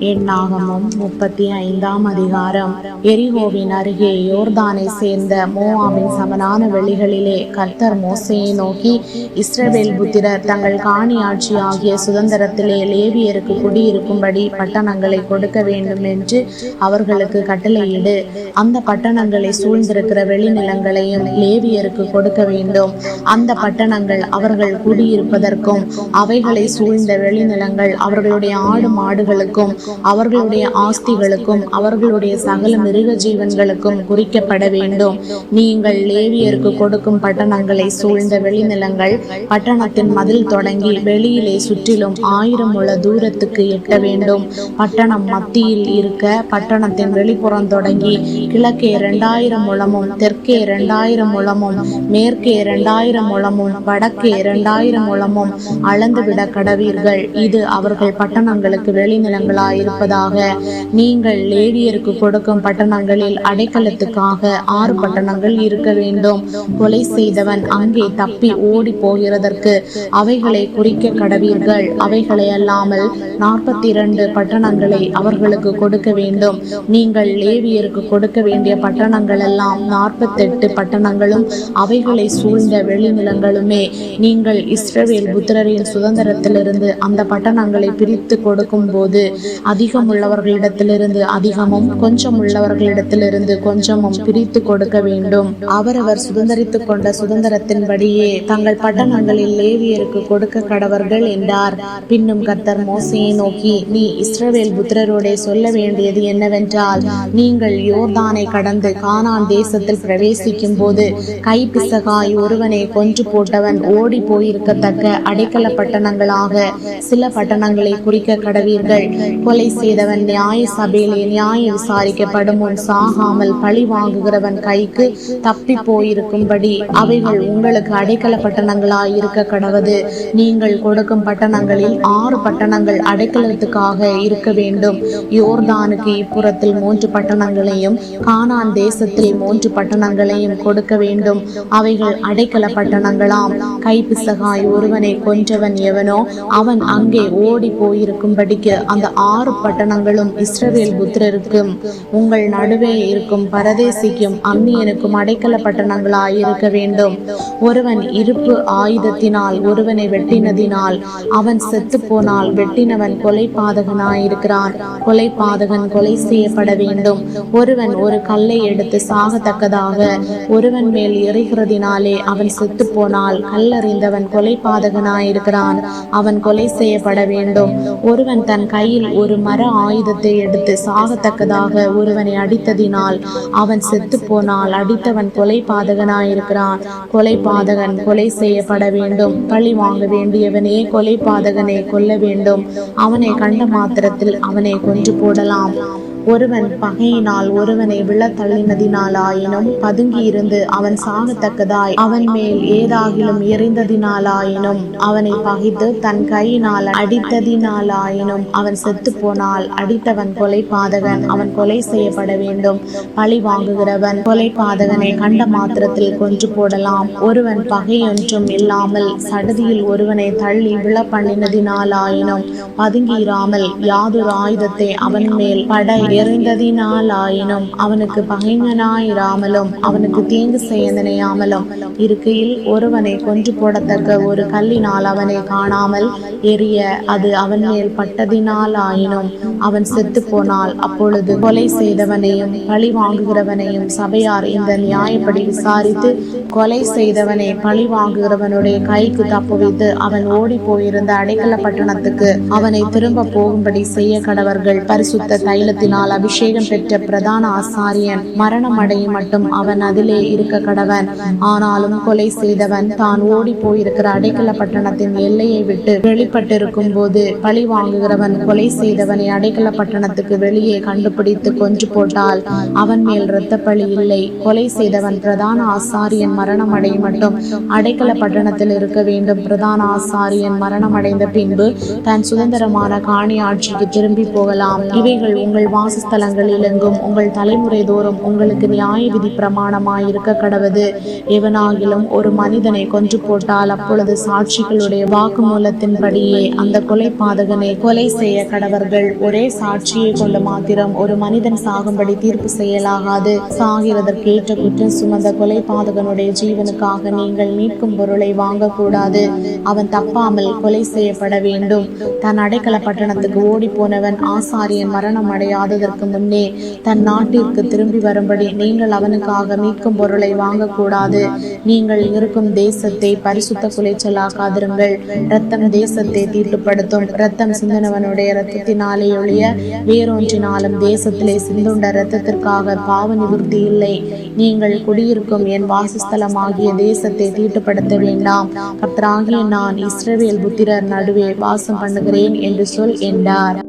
எண்ணாகமம் 35ஆம் அதிகாரம். எரிகோவின் அருகே யோர்தானை சேர்ந்த மோவாபின் சமனான வெளிகளிலே கர்த்தர் மோசேயை நோக்கி, இஸ்ரவேல் புத்திரர் தங்கள் காணி ஆட்சி ஆகிய சுதந்திரத்திலே லேவியருக்கு குடியிருக்கும்படி பட்டணங்களை கொடுக்க வேண்டும் என்று அவர்களுக்கு கட்டளையிடு. அந்த பட்டணங்களை சூழ்ந்திருக்கிற வெளிநிலங்களையும் லேவியருக்கு கொடுக்க வேண்டும். அந்த பட்டணங்கள் அவர்கள் குடியிருப்பதற்கும் அவைகளை சூழ்ந்த வெளிநிலங்கள் அவர்களுடைய ஆடு மாடுகளுக்கும் அவர்களுடைய ஆஸ்திகளுக்கும் அவர்களுடைய சகல மிருக ஜீவன்களுக்கும் குறிக்கப்பட வேண்டும். நீங்கள் லேவியருக்கு கொடுக்கும் பட்டணங்களை சூழ்ந்த வெளிநிலங்கள் பட்டணத்தின் மதில் தொடங்கி வெளியிலே சுற்றிலும் 1000 முழ தூரத்துக்கு எட்ட வேண்டும். பட்டணம் மத்தியில் இருக்க பட்டணத்தின் வெளிப்புறம் தொடங்கி கிழக்கே 2000 முழமும் தெற்கே 2000 முழமும் மேற்கே 2000 முழமும் வடக்கே 2000 முழமும் அளந்துவிட கடவீர்கள். இது அவர்கள் பட்டணங்களுக்கு வெளிநிலங்களாய் இருப்பதாக. நீங்கள் லேவியருக்கு கொடுக்கும் பட்டணங்களில் அடைக்கலத்துக்காக 6 பட்டணங்கள் இருக்க வேண்டும். கொலை செய்தவன் அங்கே தப்பி ஓடி போகிறதற்கு அவைகளை குறிக்க கடவீர்கள். அவைகளை அல்லாமல் 42 பட்டணங்களை அவர்களுக்கு கொடுக்க வேண்டும். நீங்கள் லேவியருக்கு கொடுக்க வேண்டிய பட்டணங்கள் எல்லாம் 48 பட்டணங்களும் அவைகளை சூழ்ந்த வெளிநிலங்களுமே. நீங்கள் இஸ்ரவேல் புத்திரரின் சுதந்திரத்திலிருந்து அந்த பட்டணங்களை பிரித்து கொடுக்கும் போது அதிகம் உள்ளவர்களிடத்திலிருந்து அதிகமும் கொஞ்சம் உள்ளவர்களிடத்திலிருந்து கொஞ்சமும் பிரித்து கொடுக்க வேண்டும். அவரவர் சுதந்திரித்துக் கொண்ட சுதந்திரத்தின்படியே தங்கள் பட்டணங்களில் லேவியருக்கு கொடுக்க கடவர்கள் என்றார். பின்னும் கர்த்தர் மோசேயை நோக்கி, நீ இஸ்ரவேல் புத்திரரோடே சொல்ல வேண்டியது என்னவென்றால், நீங்கள் யோர்தானை கடந்து கானான் தேசத்தில் பிரவேசிக்கும் போது கைப்பிசகாய் ஒருவனை கொன்று போட்டவன் ஓடி போயிருக்கத்தக்க அடைக்கல பட்டணங்களாக சில பட்டணங்களை குறிக்க கடவீர்கள். கொலை செய்தவன் நியாய சபையிலே நியாய விசாரிக்கப்படும் முன் சாகாமல் பழி வாங்குகிறவன் கைக்கு தப்பி போயிருக்கும்படி அவைகள் உங்களுக்கு அடைக்கல பட்டணங்களாய் இருக்க கடவது. நீங்கள் கொடுக்கும் பட்டணங்களில் 6 பட்டணங்கள் அடைக்கலத்துக்காக இருக்க வேண்டும். யோர்தானுக்கு இப்புறத்தில் 3 பட்டணங்களையும் கானான் தேசத்தில் 3 பட்டணங்களையும் கொடுக்க வேண்டும். அவைகள் அடைக்கல பட்டணங்களாம். கைப்பிசகாய் ஒருவனை கொன்றவன் எவனோ அவன் அங்கே ஓடி போயிருக்கும்படிக்கு அந்த 6 பட்டணங்களும் இஸ்ரவேல் புத்திரருக்கும் உங்கள் நடுவே இருக்கும் பரதேசிக்கும் அந்நியனுக்கும் அடைக்கல பட்டணங்களாய் இருக்க வேண்டும். ஒருவன் இருப்பு ஆயுதத்தினால் ஒருவனை வெட்டினதினால் அவன் செத்து போனால் வெட்டினவன் கொலை பாதகனாயிருக்கிறான். கொலை பாதகன் கொலை செய்யப்பட வேண்டும். ஒருவன் ஒரு கல்லை எடுத்து சாகத்தக்கதாக ஒருவன் மேல் எறிகிறதினாலே அவன் செத்து போனால் கல்லறிந்தவன் கொலை பாதகனாயிருக்கிறான். அவன் கொலை செய்யப்பட வேண்டும். ஒருவன் தன் கையில் ஒரு மர ஆயுதத்தை எடுத்து சாகத்தக்கதாக ஒருவனை அடித்ததினால் அவன் செத்து போனால் அடித்தவன் கொலை பாதகனாயிருக்கிறான். கொலை பாதகன் கொலை செய்யப்பட வேண்டும். பழி வாங்க வேண்டியவனே கொலை பாதகனை கொல்ல வேண்டும். அவனை கண்ட மாத்திரத்தில் அவனை கொன்று போடலாம். ஒருவன் பகையினால் ஒருவனை விழ தள்ளினதினாலாயினும் பதுங்கி இருந்து அவன் சாகத்தக்கதாய் அவன் மேல் ஏதாகிலும் எறிந்ததினாலாயினும் அவனை பகைத்து தன் கையினால் அடித்ததினாலாயினும் அவன் செத்து போனால் அடித்தவன் கொலை பாதகன். அவன் கொலை செய்யப்பட வேண்டும். பழி வாங்குகிறவன் கொலை பாதகனை கண்ட மாத்திரத்தில் கொன்று போடலாம். ஒருவன் பகையொன்றும் இல்லாமல் சடதியில் ஒருவனை தள்ளி விழ பண்ணினதினாலாயினும் பதுங்கியிராமல் யாதொரு ஆயுதத்தை அவன் மேல் படை எறிந்ததினாலாயினும் அவனுக்கு பகைஞனாயிராமலும் அவனுக்கு தீங்கு செய்ய நினையாமலும் இருக்கையில் ஒருவனை கொன்று போடத்தக்க ஒரு கல்லினால் அவனை காணாமல் எரிய அது அவன் மேல் பட்டதினாலாயினும் அவன் செத்து போனால் அப்பொழுது கொலை செய்தவனையும் பழி வாங்குகிறவனையும் சபையார் இந்த நியாயப்படி விசாரித்து கொலை செய்தவனை பழி வாங்குகிறவனுடைய கைக்கு தப்புவித்து அவன் ஓடி போயிருந்த அடைக்கல பட்டணத்துக்கு அவனை திரும்ப போகும்படி செய்ய கடவர்கள். பரிசுத்த தைலத்தினால் அபிஷேகம் பெற்ற பிரதான ஆசாரியன் மரணம் அடையும் மட்டும் அவன் அதிலே இருக்க கடவன். ஆனாலும் கொலை செய்தவன் தான் ஓடி போயிருக்கிற அடைக்கல பட்டணத்தின் எல்லையை விட்டு வெளிப்பட்டிருக்கும் போது பழி வாங்குகிறவன் கொலை செய்தவனை அடைக்கல பட்டணத்துக்கு வெளியே கண்டுபிடித்து கொன்று போட்டால் அவன் மேல் இரத்த பழி இல்லை. கொலை செய்தவன் பிரதான ஆசாரியன் மரணம் அடையும் மட்டும் அடைக்கல பட்டணத்தில் இருக்க வேண்டும். பிரதான ஆசாரியன் மரணம் அடைந்த பின்பு தன் சுதந்திரமான காணி ஆட்சிக்கு திரும்பி போகலாம். இவைகள் உங்கள் வாசஸ்தலங்களில் எங்கும் உங்கள் தலைமுறை தோறும் உங்களுக்கு நியாய விதி பிரமாணமாய் இருக்க கடவது. எவனாகிலும் ஒரு மனிதனை கொன்று போட்டால் அப்பொழுது சாட்சிகளுடைய வாக்குமூலத்தின்படியே அந்த கொலை பாதகனை கொலை செய்ய கடவர்கள். ஒரே சாட்சியை கொண்டு மாத்திரம் ஒரு மனிதன் சாகும்படி தீர்ப்பு செய்யலாகாது. சாகிறதற்கேற்ற குற்றம் சுமந்த கொலை பாதகனுடைய ஜீவனுக்காக நீங்கள் மீட்கும் பொருளை வாங்கக்கூடாது. அவன் தப்பாமல் கொலை செய்யப்பட வேண்டும். தன் அடைக்கல பட்டணத்துக்கு ஓடி போனவன் ஆசாரியன் மரணம் அடையாததற்கு முன்னே தன் நாட்டிற்கு திரும்பி வரும்படி நீங்கள் அவனுக்காக மீட்கும் பொருளை வாங்கக்கூடாது. நீங்கள் இருக்கும் தேசத்தை பரிசுத்த குலைச்சலாக்காதிருங்கள். இரத்தம் தேசத்தை தீட்டுப்படுத்தும். இரத்தம் சிந்தனவனுடைய இரத்தத்தினாலே ஒழிய வேறொன்றினாலும் தேசத்திலே சிந்துண்ட இரத்தத்திற்காக பாவ நிவர்த்தி இல்லை. நீங்கள் குடியிருக்கும் என் வாசஸ்தலமாகிய தேசத்தை தீட்டுப்படுத்த வேண்டாம். கர்த்தராகிய நான் இஸ்ரவேல் புத்திரர் நடுவே வாசம் பண்ணுகிறேன் என்று சொல் என்றார்.